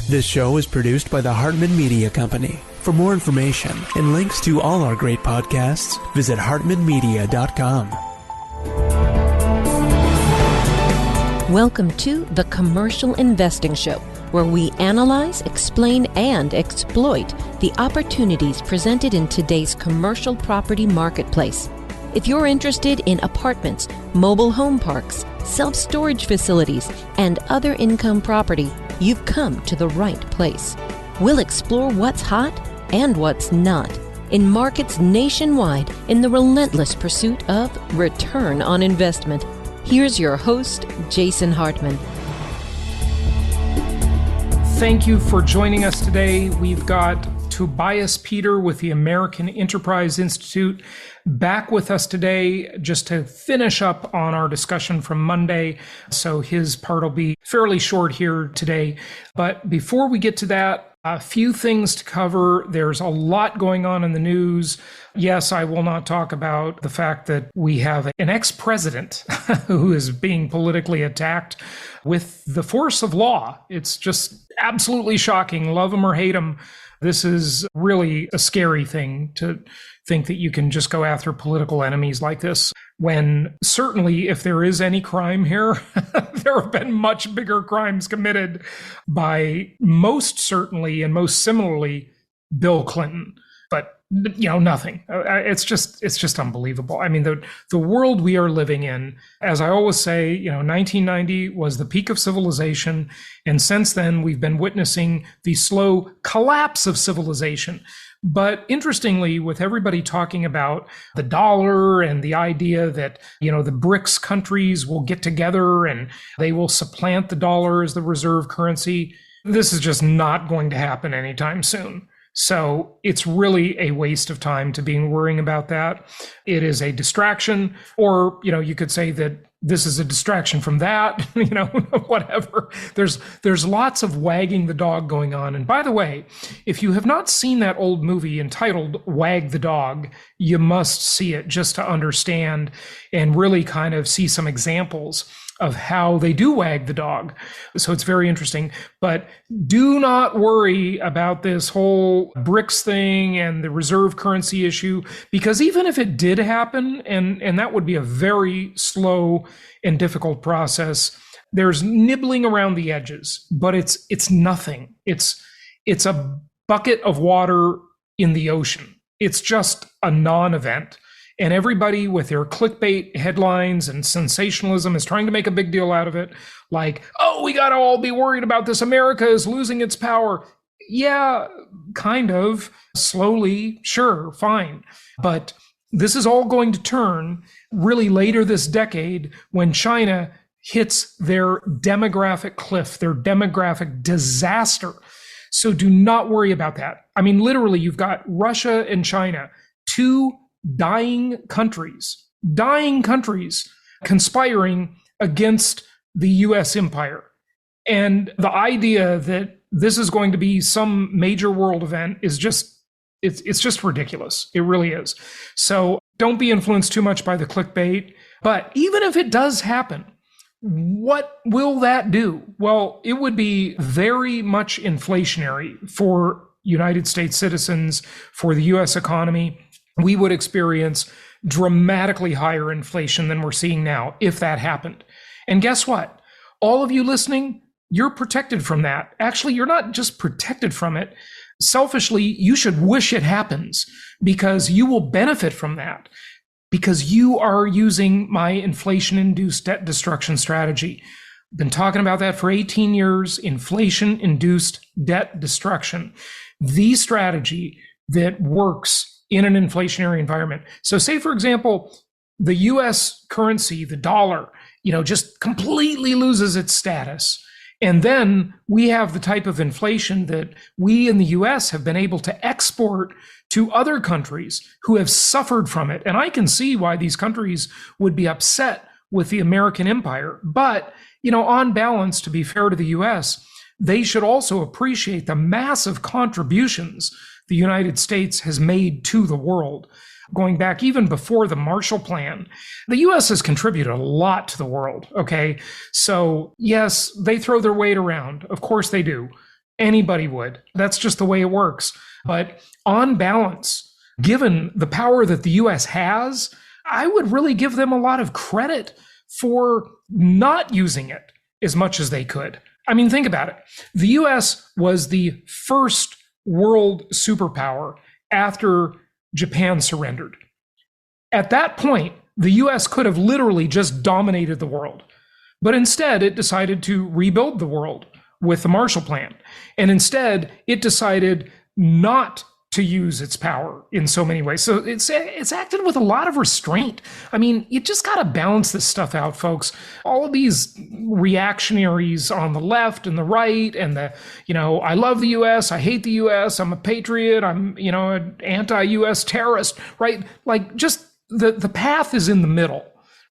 This show is produced by the Hartman Media Company. For more information and links to all our great podcasts, visit hartmanmedia.com. Welcome to The Commercial Investing Show, where we analyze, explain, and exploit the opportunities presented in today's commercial property marketplace. If you're interested in apartments, mobile home parks, self-storage facilities, and other income property, you've come to the right place. We'll explore what's hot and what's not in markets nationwide in the relentless pursuit of return on investment. Here's your host, Jason Hartman. Thank you for joining us today. We've got Tobias Peter with the American Enterprise Institute back with us today just to finish up on our discussion from Monday. So his part will be fairly short here today. But before we get to that, a few things to cover. There's a lot going on in the news. Yes, I will not talk about the fact that we have an ex-president who is being politically attacked with the force of law. It's just absolutely shocking. Love him or hate him. This is really a scary thing to think that you can just go after political enemies like this, when certainly if there is any crime here, there have been much bigger crimes committed by most certainly and most similarly Bill Clinton. But nothing. It's just unbelievable. I mean, the world we are living in, as I always say, 1990 was the peak of civilization. And since then, we've been witnessing the slow collapse of civilization. But interestingly, with everybody talking about the dollar and the idea that, the BRICS countries will get together and they will supplant the dollar as the reserve currency, this is just not going to happen anytime soon. So it's really a waste of time to be worrying about that. It is a distraction, or, you could say that this is a distraction from that, whatever. There's lots of wagging the dog going on. And by the way, if you have not seen that old movie entitled Wag the Dog, you must see it just to understand and really kind of see some examples of how they do wag the dog. So it's very interesting. But do not worry about this whole BRICS thing and the reserve currency issue, because even if it did happen, and that would be a very slow and difficult process, there's nibbling around the edges, but it's nothing. It's a bucket of water in the ocean. It's just a non-event. And everybody with their clickbait headlines and sensationalism is trying to make a big deal out of it. Like, oh, we got to all be worried about this. America is losing its power. Yeah, kind of. Slowly, sure, fine. But this is all going to turn really later this decade when China hits their demographic cliff, their demographic disaster. So do not worry about that. I mean, literally, you've got Russia and China, two dying countries conspiring against the U.S. empire. And the idea that this is going to be some major world event is just, it's just ridiculous. It really is. So don't be influenced too much by the clickbait. But even if it does happen, what will that do? Well, it would be very much inflationary for United States citizens, for the U.S. economy. We would experience dramatically higher inflation than we're seeing now if that happened. And guess what? All of you listening, you're protected from that. Actually, you're not just protected from it. Selfishly, you should wish it happens, because you will benefit from that, because you are using my inflation-induced debt destruction strategy. I've been talking about that for 18 years, inflation-induced debt destruction, the strategy that works in an inflationary environment. So say, for example, the US currency, the dollar, just completely loses its status. And then we have the type of inflation that we in the US have been able to export to other countries who have suffered from it. And I can see why these countries would be upset with the American empire. But, on balance, to be fair to the US, they should also appreciate the massive contributions the United States has made to the world. Going back even before the Marshall Plan, the U.S. has contributed a lot to the world, okay? So yes, they throw their weight around. Of course they do. Anybody would. That's just the way it works. But on balance, given the power that the US has, I would really give them a lot of credit for not using it as much as they could. I mean, think about it. The US was the first world superpower after Japan surrendered. At that point, the US could have literally just dominated the world. But instead, it decided to rebuild the world with the Marshall Plan. And instead, it decided not to use its power in so many ways. So it's acted with a lot of restraint. I mean, you just got to balance this stuff out, folks. All of these reactionaries on the left and the right, and I love the US, I hate the US, I'm a patriot, I'm, an anti-US terrorist, right? Like, just the path is in the middle,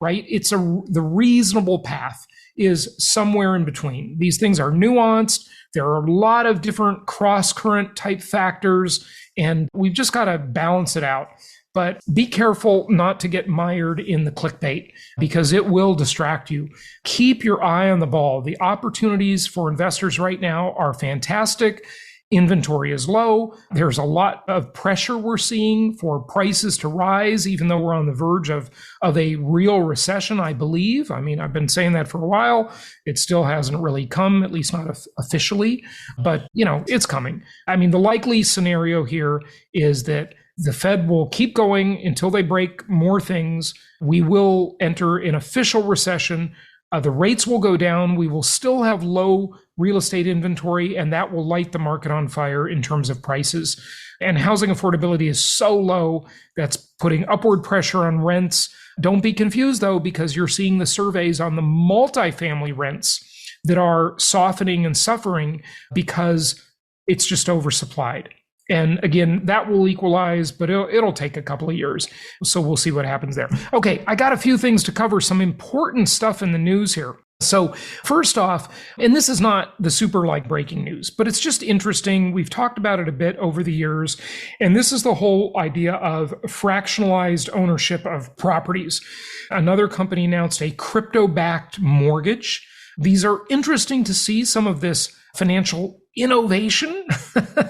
right? The reasonable path is somewhere in between. These things are nuanced. There are a lot of different cross-current type factors, and we've just got to balance it out. But be careful not to get mired in the clickbait, because it will distract you. Keep your eye on the ball. The opportunities for investors right now are fantastic. Inventory is low. There's a lot of pressure we're seeing for prices to rise, even though we're on the verge of a real recession, I believe. I mean, I've been saying that for a while. It still hasn't really come, at least not officially, but it's coming. I mean, the likely scenario here is that the Fed will keep going until they break more things. We will enter an official recession. The rates will go down. We will still have low real estate inventory, and that will light the market on fire in terms of prices. And housing affordability is so low that's putting upward pressure on rents. Don't be confused, though, because you're seeing the surveys on the multifamily rents that are softening and suffering because it's just oversupplied. And again, that will equalize, but it'll take a couple of years. So we'll see what happens there. Okay, I got a few things to cover, some important stuff in the news here. So first off, and this is not the super breaking news, but it's just interesting. We've talked about it a bit over the years. And this is the whole idea of fractionalized ownership of properties. Another company announced a crypto-backed mortgage. These are interesting to see, some of this financial innovation.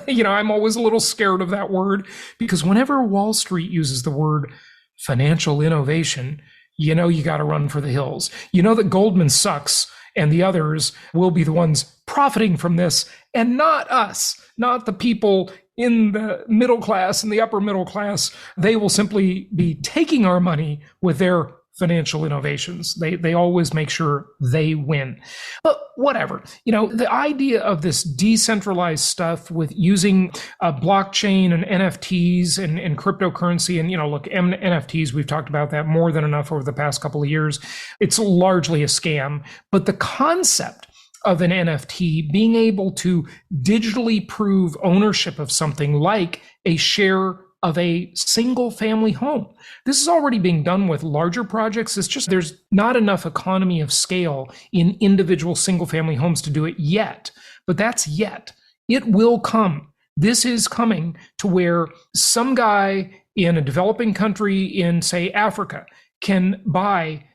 I'm always a little scared of that word, because whenever Wall Street uses the word financial innovation, you got to run for the hills. That Goldman sucks, and the others will be the ones profiting from this, and not us, not the people in the middle class and the upper middle class. They will simply be taking our money with their financial innovations. They always make sure they win. But whatever, the idea of this decentralized stuff with using blockchain and NFTs and cryptocurrency, and look, NFTs, we've talked about that more than enough over the past couple of years. It's largely a scam, but the concept of an NFT being able to digitally prove ownership of something like a share of a single family home. This is already being done with larger projects. It's just there's not enough economy of scale in individual single family homes to do it yet. But that's yet. It will come. This is coming to where some guy in a developing country in, say, Africa can buy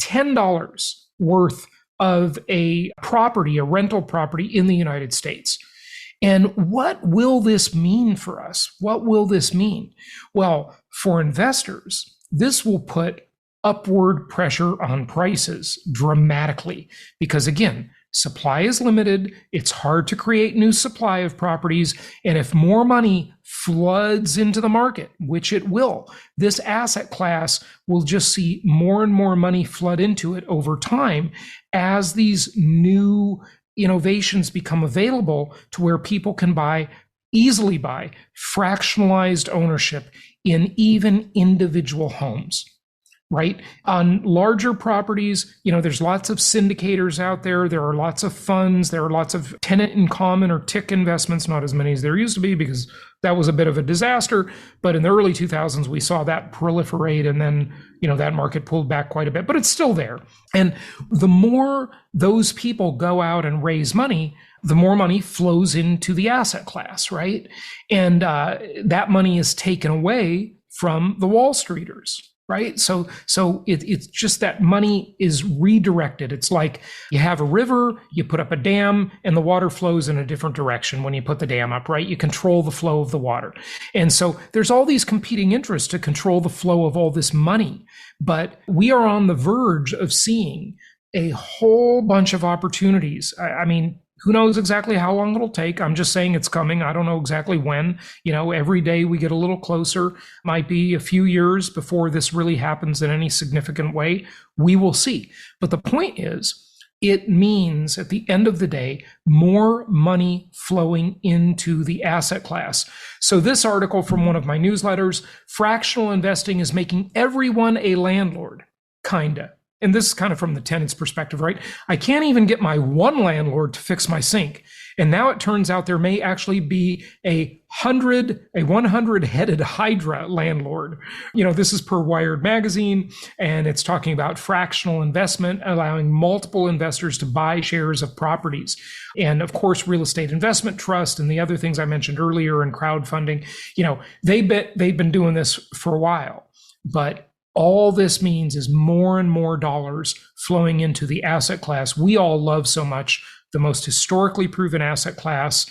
$10 worth of a property, a rental property in the United States. And what will this mean for us? What will this mean? Well, for investors, this will put upward pressure on prices dramatically, because again, supply is limited. It's hard to create new supply of properties. And if more money floods into the market, which it will, this asset class will just see more and more money flood into it over time as these new innovations become available, to where people can easily buy fractionalized ownership in even individual homes, right? On larger properties, there's lots of syndicators out there. There are lots of funds. There are lots of tenant in common or TIC investments, not as many as there used to be, because that was a bit of a disaster. But in the early 2000s, we saw that proliferate, and then, that market pulled back quite a bit, but it's still there. And the more those people go out and raise money, the more money flows into the asset class, right? And that money is taken away from the Wall Streeters, right? So it's just that money is redirected. It's like you have a river, you put up a dam, and the water flows in a different direction when you put the dam up, right? You control the flow of the water. And so there's all these competing interests to control the flow of all this money. But we are on the verge of seeing a whole bunch of opportunities. I mean, who knows exactly how long it'll take? I'm just saying it's coming. I don't know exactly when. Every day we get a little closer. Might be a few years before this really happens in any significant way. We will see. But the point is, it means at the end of the day, more money flowing into the asset class. So this article from one of my newsletters, fractional investing is making everyone a landlord, kinda. And this is kind of from the tenant's perspective, right? I can't even get my one landlord to fix my sink. And now it turns out there may actually be a 100-headed Hydra landlord. This is per Wired magazine, and it's talking about fractional investment, allowing multiple investors to buy shares of properties. And of course, real estate investment trust and the other things I mentioned earlier and crowdfunding, they've been doing this for a while. But all this means is more and more dollars flowing into the asset class we all love so much, the most historically proven asset class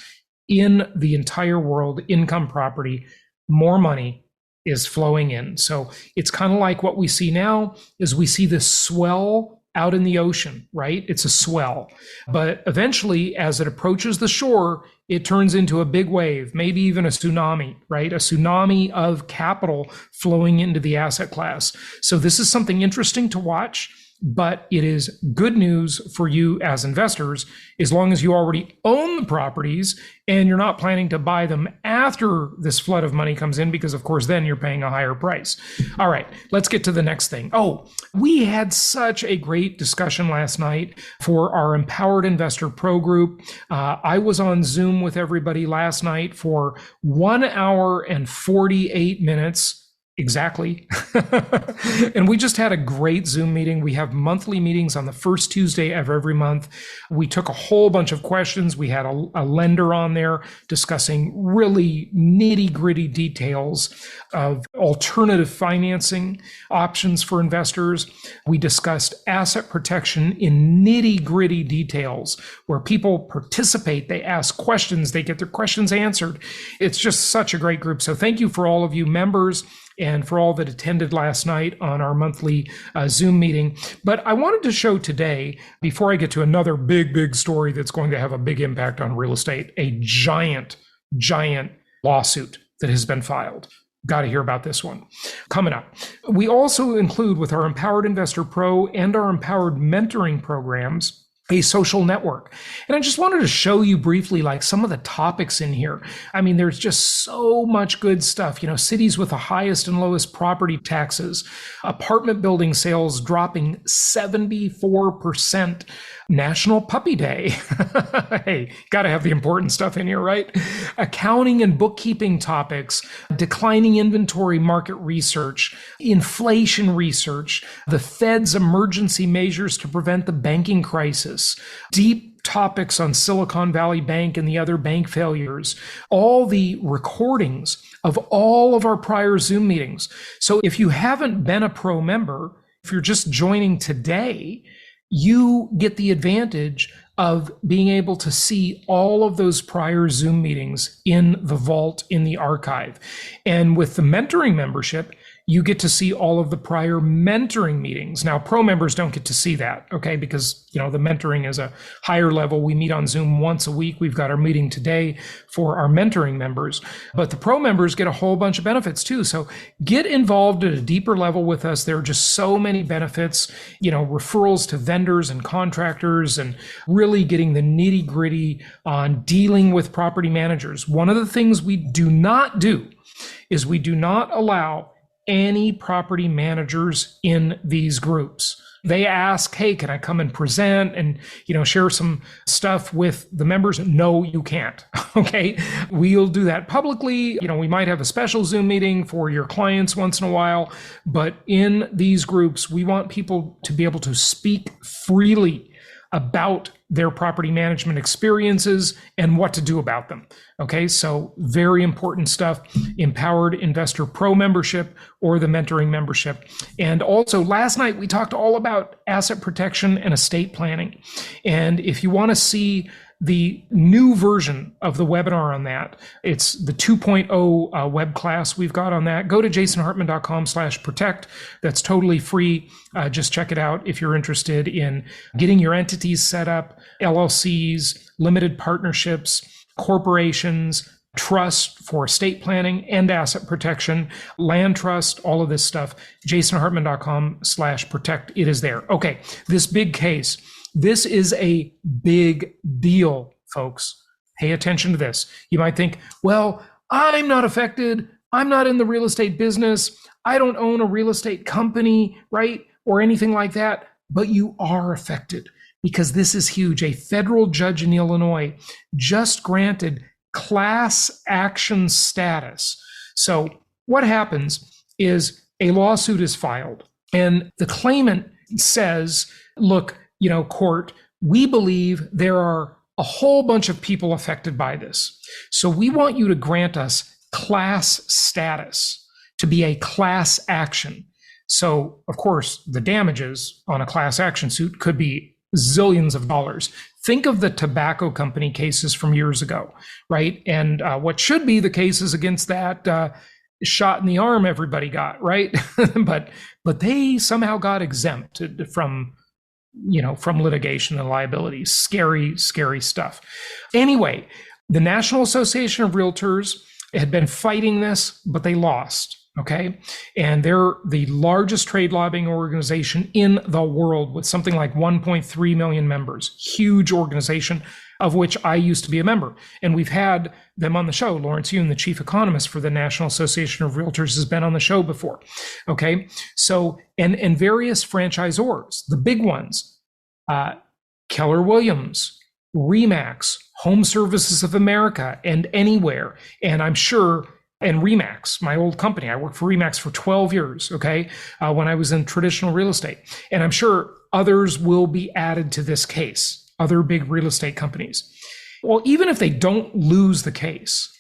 in the entire world, income property. More money is flowing in. So it's kind of like what we see now is we see this swell out in the ocean, right? It's a swell. But eventually, as it approaches the shore, it turns into a big wave, maybe even a tsunami, right? A tsunami of capital flowing into the asset class. So this is something interesting to watch, but it is good news for you as investors, as long as you already own the properties and you're not planning to buy them after this flood of money comes in, because of course, then you're paying a higher price. All right, let's get to the next thing. Oh, we had such a great discussion last night for our Empowered Investor Pro group. I was on Zoom with everybody last night for 1 hour and 48 minutes. Exactly. And we just had a great Zoom meeting. We have monthly meetings on the first Tuesday of every month. We took a whole bunch of questions. We had a lender on there discussing really nitty-gritty details of alternative financing options for investors. We discussed asset protection in nitty-gritty details where people participate, they ask questions, they get their questions answered. It's just such a great group. So thank you for all of you members and for all that attended last night on our monthly Zoom meeting. But I wanted to show today, before I get to another big story that's going to have a big impact on real estate, a giant lawsuit that has been filed. Got to hear about this one. Coming up. We also include with our Empowered Investor Pro and our Empowered Mentoring programs a social network. And I just wanted to show you briefly like some of the topics in here. I mean, there's just so much good stuff. Cities with the highest and lowest property taxes, apartment building sales dropping 74%, National Puppy Day. Hey, got to have the important stuff in here, right? Accounting and bookkeeping topics, declining inventory market research, inflation research, the Fed's emergency measures to prevent the banking crisis, deep topics on Silicon Valley Bank and the other bank failures, all the recordings of all of our prior Zoom meetings. So if you haven't been a pro member, if you're just joining today, you get the advantage of being able to see all of those prior Zoom meetings in the vault, in the archive. And with the mentoring membership, you get to see all of the prior mentoring meetings. Now, pro members don't get to see that, okay? Because, the mentoring is a higher level. We meet on Zoom once a week. We've got our meeting today for our mentoring members. But the pro members get a whole bunch of benefits too. So get involved at a deeper level with us. There are just so many benefits, referrals to vendors and contractors and really getting the nitty gritty on dealing with property managers. One of the things we do not do is we do not allow any property managers in these groups. They ask, hey, can I come and present and, share some stuff with the members? No, you can't. Okay. We'll do that publicly. We might have a special Zoom meeting for your clients once in a while, but in these groups, we want people to be able to speak freely about their property management experiences and what to do about them. Okay, so very important stuff. Empowered Investor Pro membership or the mentoring membership. And also last night we talked all about asset protection and estate planning. And if you want to see the new version of the webinar on that, it's the 2.0 web class we've got on that. Go to jasonhartman.com/protect. That's totally free. Just check it out if you're interested in getting your entities set up, LLCs, limited partnerships, corporations, trust for estate planning and asset protection, land trust, all of this stuff. jasonhartman.com/protect. It is there. Okay, this big case. This is a big deal, folks. Pay attention to this. You might think, well, I'm not affected. I'm not in the real estate business. I don't own a real estate company, right? Or anything like that. But you are affected because this is huge. A federal judge in Illinois just granted class action status. So what happens is a lawsuit is filed and the claimant says, look, court, we believe there are a whole bunch of people affected by this. So we want you to grant us class status to be a class action. So, of course, the damages on a class action suit could be zillions of dollars. Think of the tobacco company cases from years ago, right? And what should be the cases against that shot in the arm everybody got, right? but they somehow got exempted from litigation and liability. Scary, scary stuff. Anyway, the National Association of Realtors had been fighting this, but they lost. Okay. And they're the largest trade lobbying organization in the world with something like 1.3 million members. Huge organization of which I used to be a member. And we've had them on the show. Lawrence Yun, the chief economist for the National Association of Realtors, has been on the show before. Okay. So, and various franchisors, the big ones, Keller Williams, Remax, Home Services of America, and Anywhere. And I'm sure, and Remax, my old company, I worked for Remax for 12 years, okay, when I was in traditional real estate. And I'm sure others will be added to this case, other big real estate companies. Well, even if they don't lose the case,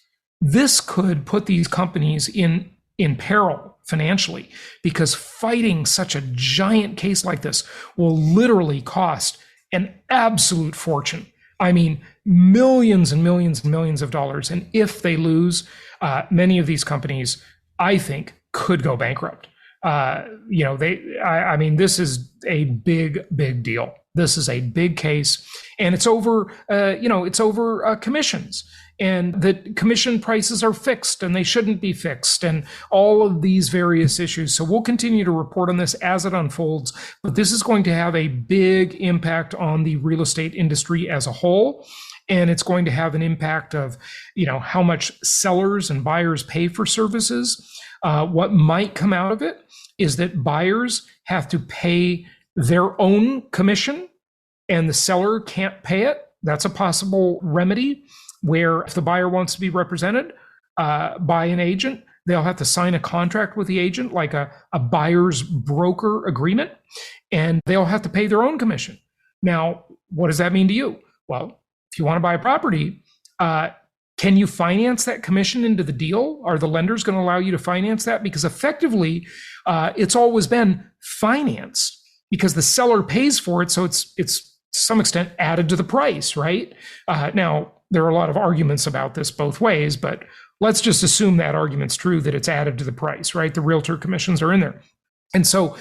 this could put these companies in peril financially, because fighting such a giant case like this will literally cost an absolute fortune. I mean, millions and millions and millions of dollars. And if they lose, many of these companies, I think, could go bankrupt. I mean, this is a big, big deal. This is a big case, and it's over, commissions, and the commission prices are fixed and they shouldn't be fixed, and all of these various issues. So we'll continue to report on this as it unfolds, but this is going to have a big impact on the real estate industry as a whole. And it's going to have an impact of, how much sellers and buyers pay for services. What might come out of it is that buyers have to pay their own commission and the seller can't pay it. That's a possible remedy where if the buyer wants to be represented by an agent, they'll have to sign a contract with the agent, like a buyer's broker agreement, and they'll have to pay their own commission. Now, what does that mean to you? Well, if you want to buy a property, can you finance that commission into the deal? Are the lenders going to allow you to finance that? Because effectively, it's always been financed because the seller pays for it. So it's to some extent added to the price, right? Now, there are a lot of arguments about this both ways, but let's just assume that argument's true, that it's added to the price, right? The realtor commissions are in there. And so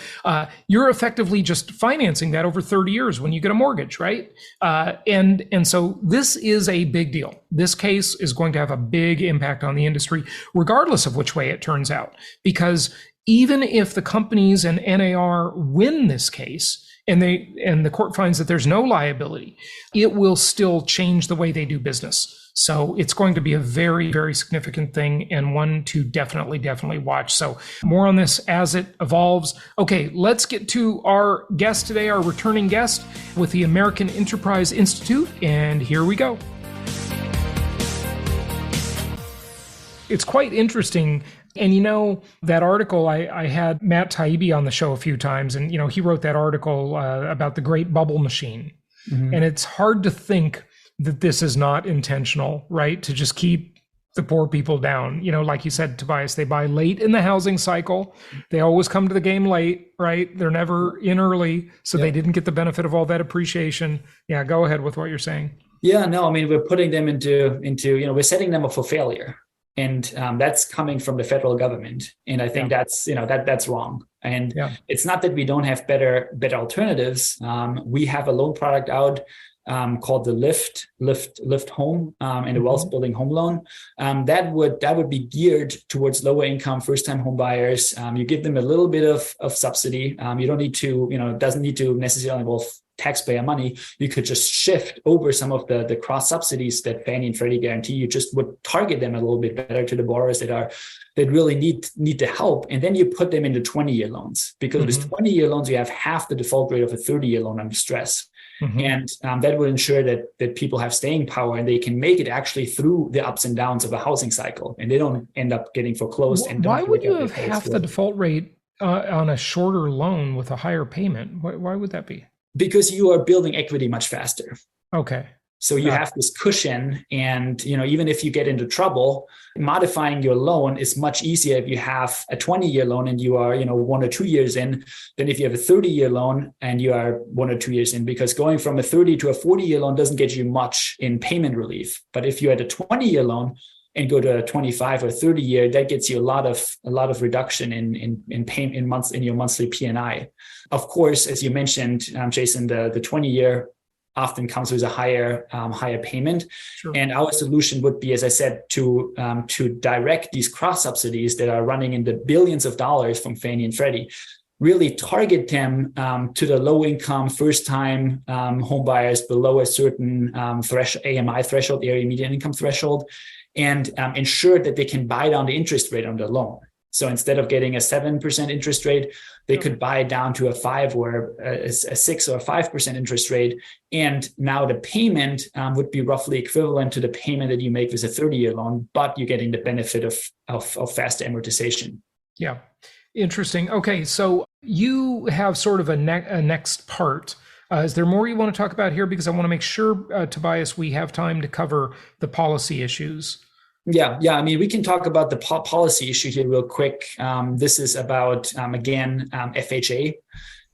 you're effectively just financing that over 30 years when you get a mortgage, right? And so this is a big deal. This case is going to have a big impact on the industry, regardless of which way it turns out. Because even if the companies and NAR win this case, and the court finds that there's no liability, it will still change the way they do business. So it's going to be a very, very significant thing, and one to definitely watch. So more on this as it evolves. Okay, let's get to our guest today, our returning guest with the American Enterprise Institute, and here we go. It's quite interesting. And that article, I had Matt Taibbi on the show a few times, and he wrote that article about the Great Bubble Machine. And it's hard to think that this is not intentional, right? To just keep the poor people down. Like you said, Tobias, they buy late in the housing cycle. They always come to the game late, right? They're never in early, so they didn't get the benefit of all that appreciation. Yeah, go ahead with what you're saying. Yeah, no, I mean, we're putting them into we're setting them up for failure. And that's coming from the federal government. And I think that's wrong. And it's not that we don't have better alternatives. We have a loan product out called the Lift Home and the Wealth Building Home Loan. That would be geared towards lower income first time home buyers. You give them a little bit of subsidy. You don't need to, it doesn't need to necessarily involve taxpayer money. You could just shift over some of the cross subsidies that Fannie and Freddie guarantee. You just would target them a little bit better to the borrowers that really need the help. And then you put them into 20-year loans, because with 20-year loans, you have half the default rate of a 30-year loan under stress. And that would ensure that people have staying power and they can make it actually through the ups and downs of a housing cycle, and they don't end up getting foreclosed. And why would you have half the default rate on a shorter loan with a higher payment? Why would that be? Because you are building equity much faster. Okay. So you have this cushion, and even if you get into trouble, modifying your loan is much easier if you have a 20-year loan and you are 1 or 2 years in, than if you have a 30-year loan and you are 1 or 2 years in. Because going from a 30 to a 40-year loan doesn't get you much in payment relief. But if you had a 20-year loan and go to a 25 or 30-year, that gets you a lot of reduction in payment in your monthly P&I. Of course, as you mentioned, Jason, the 20-year often comes with a higher payment. Sure. And our solution would be, as I said, to direct these cross subsidies that are running in the billions of dollars from Fannie and Freddie, really target them to the low income first time home buyers below a certain AMI threshold, area median income threshold, and ensure that they can buy down the interest rate on their loan. So instead of getting a 7% interest rate, they could buy it down to a 5 or a 6 or a 5% interest rate. And now the payment would be roughly equivalent to the payment that you make with a 30-year loan, but you're getting the benefit of faster amortization. Yeah, interesting. Okay, so you have sort of a next part. Is there more you want to talk about here? Because I want to make sure, Tobias, we have time to cover the policy issues. Yeah. I mean, we can talk about the policy issue here real quick. This is about, FHA.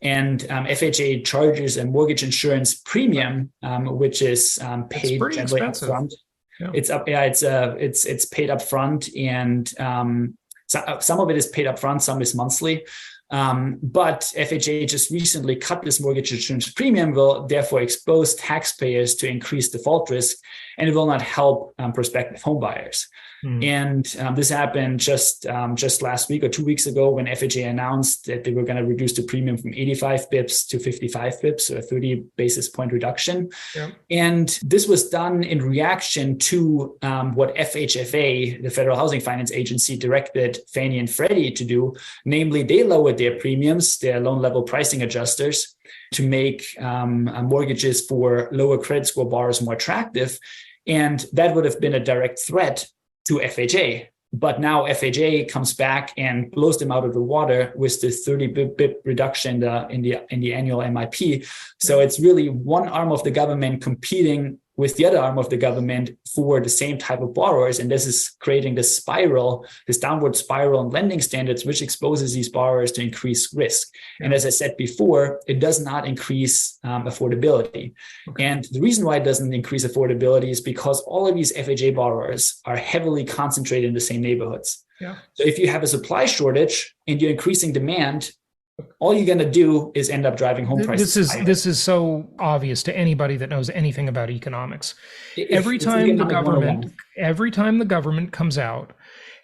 And FHA charges a mortgage insurance premium, which is paid generally upfront. Yeah. It's paid upfront, and some of it is paid upfront, some is monthly. But FHA just recently cut this mortgage insurance premium, will therefore expose taxpayers to increased default risk, and it will not help prospective home buyers. And this happened just last week or 2 weeks ago, when FHA announced that they were going to reduce the premium from 85 bips to 55 bips, so a 30 basis point reduction. Yeah. And this was done in reaction to what FHFA, the Federal Housing Finance Agency, directed Fannie and Freddie to do. Namely, they lowered their premiums, their loan level pricing adjusters, to make mortgages for lower credit score borrowers more attractive. And that would have been a direct threat to FHA. But now FHA comes back and blows them out of the water with this 30 bip reduction in the annual MIP. So it's really one arm of the government competing with the other arm of the government for the same type of borrowers. And this is creating this downward spiral in lending standards, which exposes these borrowers to increased risk. Yeah. And as I said before, it does not increase affordability. Okay. And the reason why it doesn't increase affordability is because all of these FHA borrowers are heavily concentrated in the same neighborhoods. Yeah. So if you have a supply shortage and you're increasing demand, all you're going to do is end up driving home prices. This is so obvious to anybody that knows anything about economics. Every time the government comes out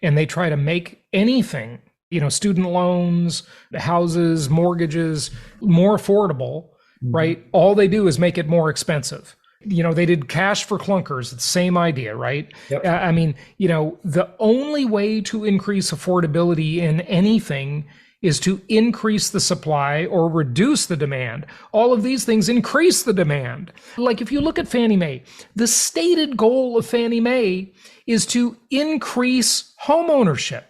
and they try to make anything, student loans, houses, mortgages, more affordable, right? All they do is make it more expensive. They did cash for clunkers, the same idea, right? Yep. The only way to increase affordability in anything is to increase the supply or reduce the demand. All of these things increase the demand. Like if you look at Fannie Mae, the stated goal of Fannie Mae is to increase homeownership.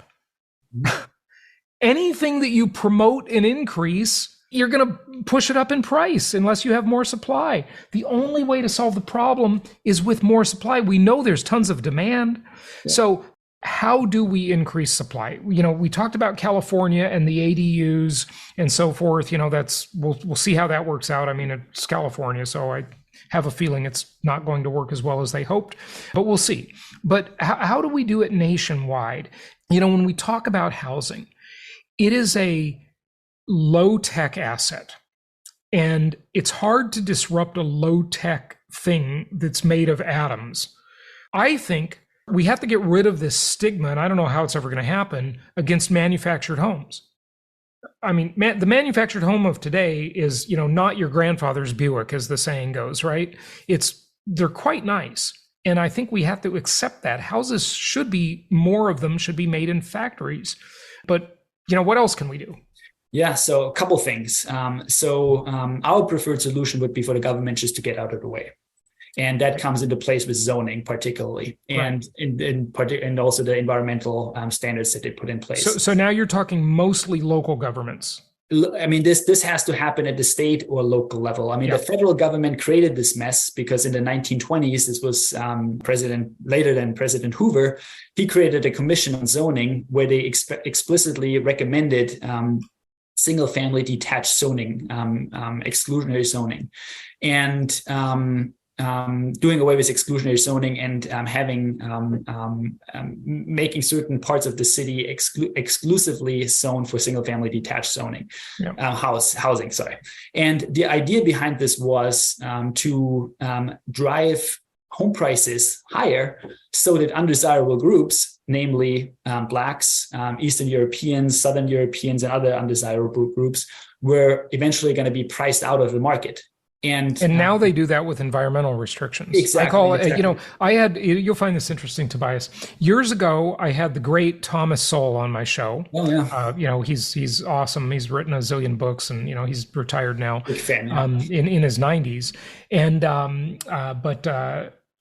Anything that you promote an increase you're going to push it up in price unless you have more supply. The only way to solve the problem is with more supply. We know there's tons of demand. Yeah. So how do we increase supply? We talked about California and the ADUs and so forth. We'll see how that works out. I mean, it's California, so I have a feeling it's not going to work as well as they hoped, but we'll see. But how do we do it nationwide? When we talk about housing, it is a low-tech asset, and it's hard to disrupt a low-tech thing that's made of atoms. I think we have to get rid of this stigma, and I don't know how it's ever going to happen, against manufactured homes. I mean, the manufactured home of today is, not your grandfather's Buick, as the saying goes, right? They're quite nice. And I think we have to accept that. Houses more of them should be made in factories. But, what else can we do? Yeah, so a couple things. Our preferred solution would be for the government just to get out of the way. And that comes into place with zoning, particularly, and and also the environmental standards that they put in place. So now you're talking mostly local governments. I mean, this has to happen at the state or local level. I mean, The federal government created this mess because in the 1920s, this was later than President Hoover, he created a commission on zoning where they explicitly recommended single-family detached zoning, exclusionary zoning, and doing away with exclusionary zoning and making certain parts of the city exclusively zoned for single-family detached zoning, housing. Sorry, and the idea behind this was to drive home prices higher so that undesirable groups, namely Blacks, Eastern Europeans, Southern Europeans, and other undesirable groups, were eventually going to be priced out of the market. And now they do that with environmental restrictions. Exactly. I call it, you'll find this interesting, Tobias. Years ago, I had the great Thomas Sowell on my show. Oh, yeah. He's awesome. He's written a zillion books, and, he's retired now. Big fan, yeah. In his 90s. And,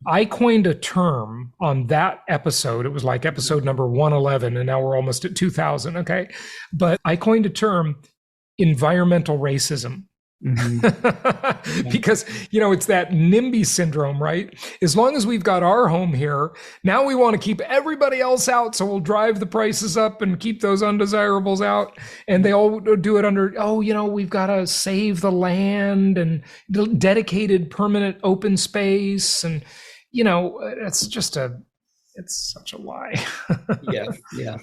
I coined a term on that episode. It was like episode number 111, and now we're almost at 2000. Okay. But I coined a term, environmental racism. Mm-hmm. Because, it's that NIMBY syndrome, right? As long as we've got our home here, now we want to keep everybody else out. So we'll drive the prices up and keep those undesirables out. And they all do it under, we've got to save the land and dedicated permanent open space. And, it's such a lie.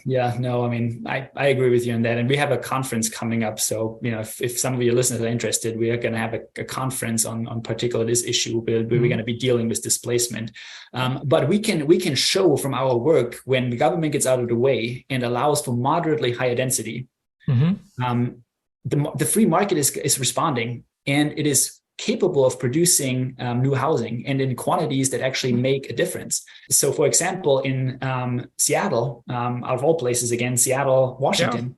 Yeah. No, I mean, I agree with you on that. And we have a conference coming up. So, if some of your listeners are interested, we are going to have a conference on particular this issue where we're going to be dealing with displacement. But we can show from our work when the government gets out of the way and allows for moderately higher density, the free market is responding, and it is capable of producing new housing and in quantities that actually make a difference. So, for example, in Seattle, out of all places, again, Seattle, Washington,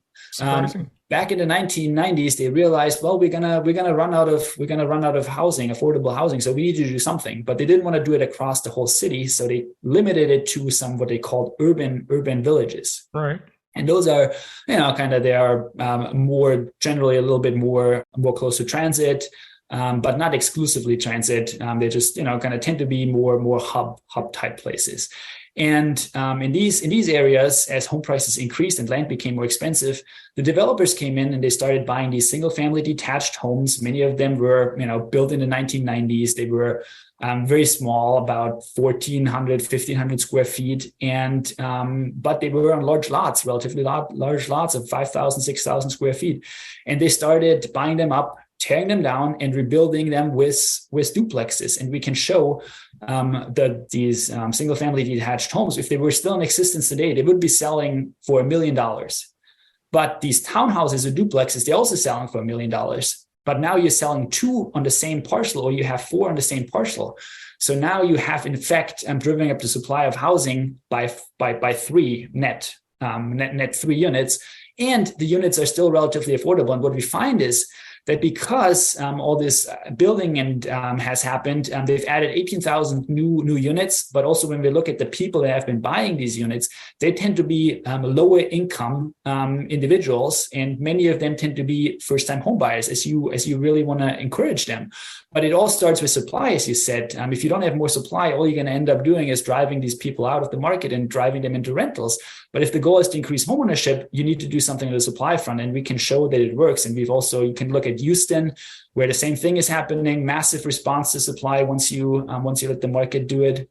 back in the 1990s, they realized, well, we're gonna run out of housing, affordable housing, so we need to do something. But they didn't want to do it across the whole city, so they limited it to some what they called urban villages. Right. And those are, they are more generally a little bit more close to transit. But not exclusively transit. They just, kind of tend to be more hub type places. And in these areas, as home prices increased and land became more expensive, the developers came in and they started buying these single family detached homes. Many of them were, built in the 1990s. They were very small, about 1,400, 1,500 square feet. And but they were on large lots, relatively large lots of 5,000, 6,000 square feet. And they started buying them up, tearing them down and rebuilding them with duplexes. And we can show that these single-family detached homes, if they were still in existence today, they would be selling for $1 million. But these townhouses or duplexes, they're also selling for $1 million. But now you're selling 2 on the same parcel, or you have 4 on the same parcel. So now you have, in fact, driven up the supply of housing by 3 net 3 units. And the units are still relatively affordable. And what we find is that because all this building and has happened, they've added 18,000 new units. But also when we look at the people that have been buying these units, they tend to be lower income individuals, and many of them tend to be first-time home buyers, as you really want to encourage them. But it all starts with supply, as you said. If you don't have more supply, all you're going to end up doing is driving these people out of the market and driving them into rentals. But if the goal is to increase homeownership, you need to do something on the supply front, and we can show that it works. And you can look at Houston, where the same thing is happening, massive response to supply once you let the market do it.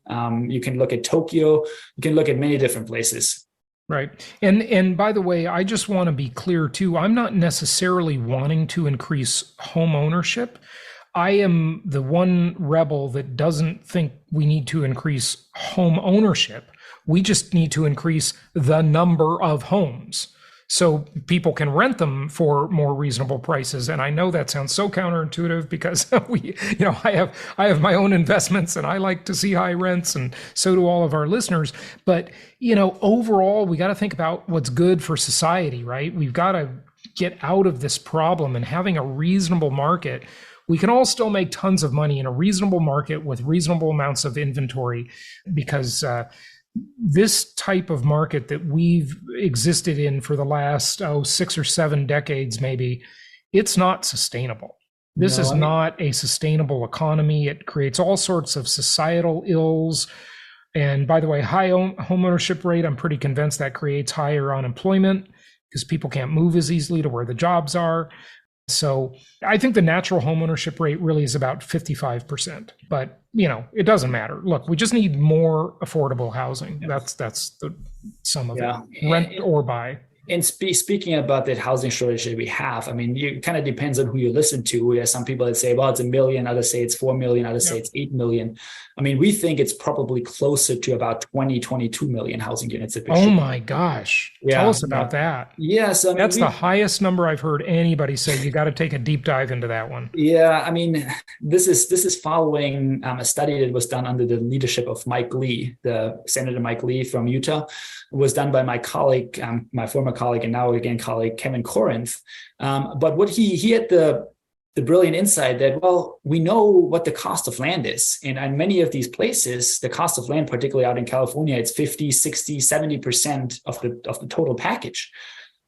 You can look at Tokyo, you can look at many different places. Right. And by the way, I just want to be clear too, I'm not necessarily wanting to increase home ownership. I am the one rebel that doesn't think we need to increase home ownership. We just need to increase the number of homes so people can rent them for more reasonable prices. And I know that sounds so counterintuitive because I have my own investments and I like to see high rents, and so do all of our listeners. But, overall, we got to think about what's good for society, right? We've got to get out of this problem, and having a reasonable market. We can all still make tons of money in a reasonable market with reasonable amounts of inventory, because this type of market that we've existed in for the last 6 or 7 decades, maybe, it's not sustainable. This is not a sustainable economy. It creates all sorts of societal ills. And by the way, high home ownership rate, I'm pretty convinced that creates higher unemployment because people can't move as easily to where the jobs are. So I think the natural homeownership rate really is about 55%, but it doesn't matter. Look, we just need more affordable housing. That's the sum of it. Rent or buy. And speaking about that housing shortage that we have, it kind of depends on who you listen to. There's some people that say, well, it's 1 million, others say it's 4 million, others say it's 8 million. We think it's probably closer to about 22 million housing units. Oh my gosh. Tell us about that. Yes. That's the highest number I've heard anybody say. You got to take a deep dive into that one. Yeah. This is following a study that was done under the leadership of Mike Lee, the Senator Mike Lee from Utah. It was done by my colleague, my former colleague and now again colleague, Kevin Corinth. But what he had the brilliant insight that, well, we know what the cost of land is. And in many of these places, the cost of land, particularly out in California, it's 50, 60, 70% of the total package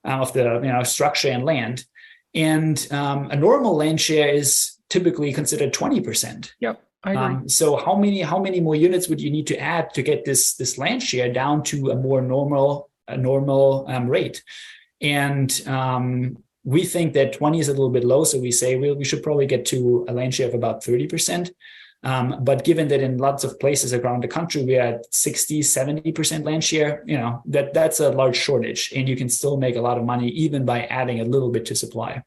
of the structure and land. And a normal land share is typically considered 20%. Yep. I agree. So how many more units would you need to add to get this land share down to a more normal rate? And we think that 20 is a little bit low, so we say we should probably get to a land share of about 30%. But given that in lots of places around the country we are at 60, 70% land share, that's a large shortage, and you can still make a lot of money even by adding a little bit to supply.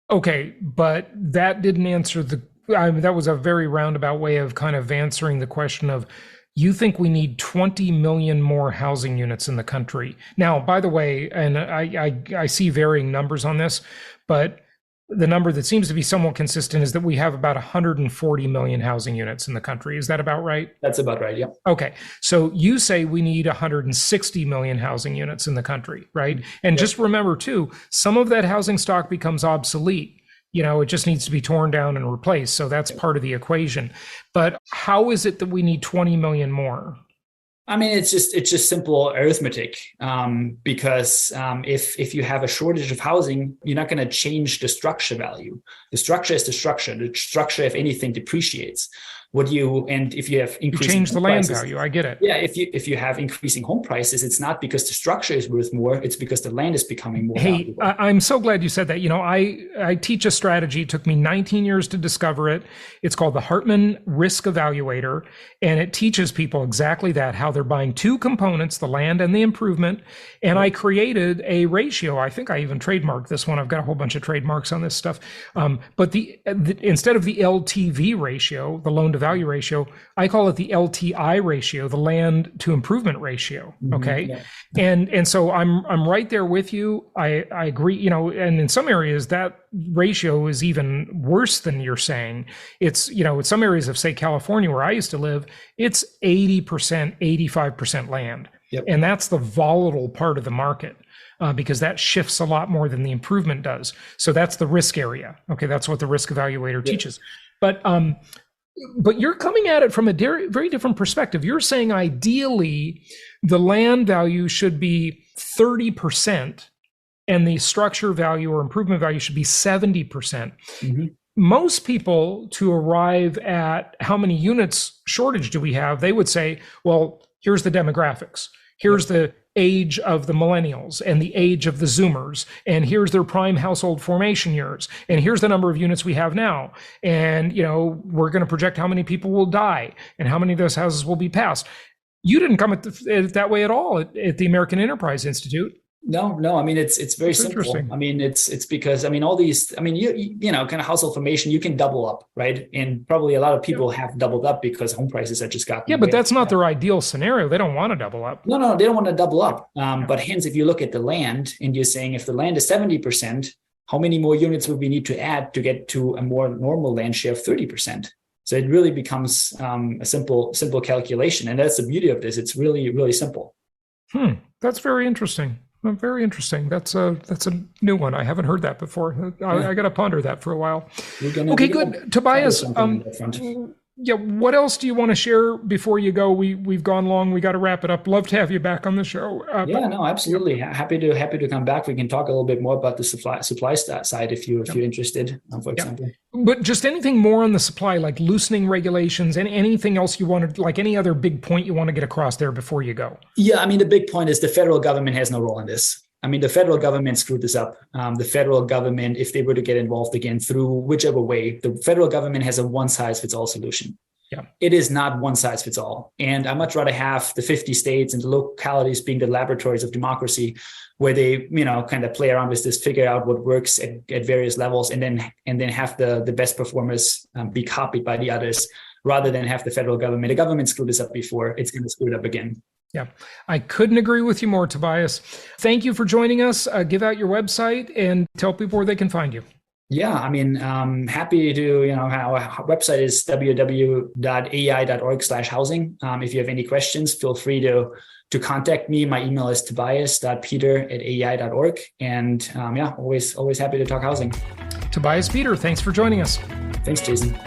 Okay, but that didn't answer that was a very roundabout way of kind of answering the question of, you think we need 20 million more housing units in the country. Now, by the way, and I see varying numbers on this, but the number that seems to be somewhat consistent is that we have about 140 million housing units in the country. Is that about right? That's about right, yeah. Okay, so you say we need 160 million housing units in the country, right? And just remember too, some of that housing stock becomes obsolete. It just needs to be torn down and replaced. So that's part of the equation. But how is it that we need 20 million more? It's just simple arithmetic, because if you have a shortage of housing, you're not going to change the structure value. The structure is the structure. The structure, if anything, depreciates. If you have increasing, you change the land value. I get it. Yeah, if you have increasing home prices, it's not because the structure is worth more. It's because the land is becoming more valuable. I'm so glad you said that. I teach a strategy. It took me 19 years to discover it. It's called the Hartman Risk Evaluator, and it teaches people exactly that, how they're buying two components, the land and the improvement. And I created a ratio. I think I even trademarked this one. I've got a whole bunch of trademarks on this stuff. But instead of the LTV ratio, the loan to value ratio, I call it the LTI ratio, the land to improvement ratio. Okay. Yeah. And so I'm right there with you. I agree, and in some areas that ratio is even worse than you're saying. It's, in some areas of, say, California, where I used to live, it's 80%, 85% land. Yep. And that's the volatile part of the market. because that shifts a lot more than the improvement does. So that's the risk area. Okay, that's what the risk evaluator teaches. But you're coming at it from a very different perspective. You're saying ideally the land value should be 30% and the structure value or improvement value should be 70%. Mm-hmm. Most people, to arrive at how many units shortage do we have, they would say, well, here's the demographics. Here's the age of the millennials and the age of the Zoomers, and here's their prime household formation years, and here's the number of units we have now. And, we're going to project how many people will die and how many of those houses will be passed. You didn't come at it that way at all at the American Enterprise Institute. No. I mean, it's very simple. I mean, it's because, all these, you kind of household formation, you can double up, right? And probably a lot of people have doubled up because home prices have just gotten. Yeah, but that's not their ideal scenario. They don't want to double up. No, they don't want to double up. But hence, if you look at the land and you're saying if the land is 70%, how many more units would we need to add to get to a more normal land share of 30%? So it really becomes a simple calculation. And that's the beauty of this. It's really, really simple. That's very interesting. Very interesting. That's a new one. I haven't heard that before. I got to ponder that for a while. Okay, good. Tobias, what else do you want to share before you go? We've gone long. We got to wrap it up. Love to have you back on the show. Absolutely. Happy to come back. We can talk a little bit more about the supply side if you're interested, for example. But just anything more on the supply, like loosening regulations and anything else you wanted, like any other big point you want to get across there before you go? Yeah, the big point is the federal government has no role in this. The federal government screwed this up. The federal government, if they were to get involved again through whichever way, the federal government has a one-size-fits-all solution. Yeah. It is not one size fits all. And I'd much rather have the 50 states and the localities being the laboratories of democracy where they, kind of play around with this, figure out what works at various levels, and then have the best performers be copied by the others, rather than have the federal government. The government screwed this up before. It's going to screw it up again. Yeah, I couldn't agree with you more, Tobias. Thank you for joining us. Give out your website and tell people where they can find you. Yeah, happy to, our website is www.ai.org/housing. If you have any questions, feel free to contact me. My email is tobias.peter@ai.org. And always happy to talk housing. Tobias Peter, thanks for joining us. Thanks, Jason.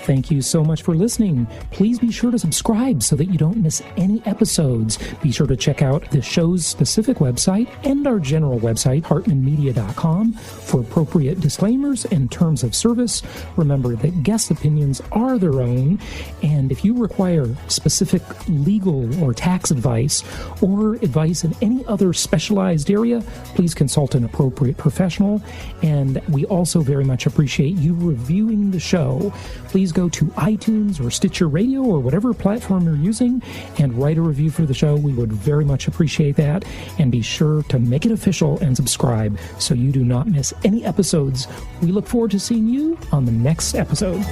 Thank you so much for listening. Please be sure to subscribe so that you don't miss any episodes. Be sure to check out the show's specific website and our general website, hartmanmedia.com, for appropriate disclaimers and terms of service. Remember that guest opinions are their own, and if you require specific legal or tax advice or advice in any other specialized area, please consult an appropriate professional. And we also very much appreciate you reviewing the show. Please go to iTunes or Stitcher Radio or whatever platform you're using and write a review for the show. We would very much appreciate that. And be sure to make it official and subscribe so you do not miss any episodes. We look forward to seeing you on the next episode.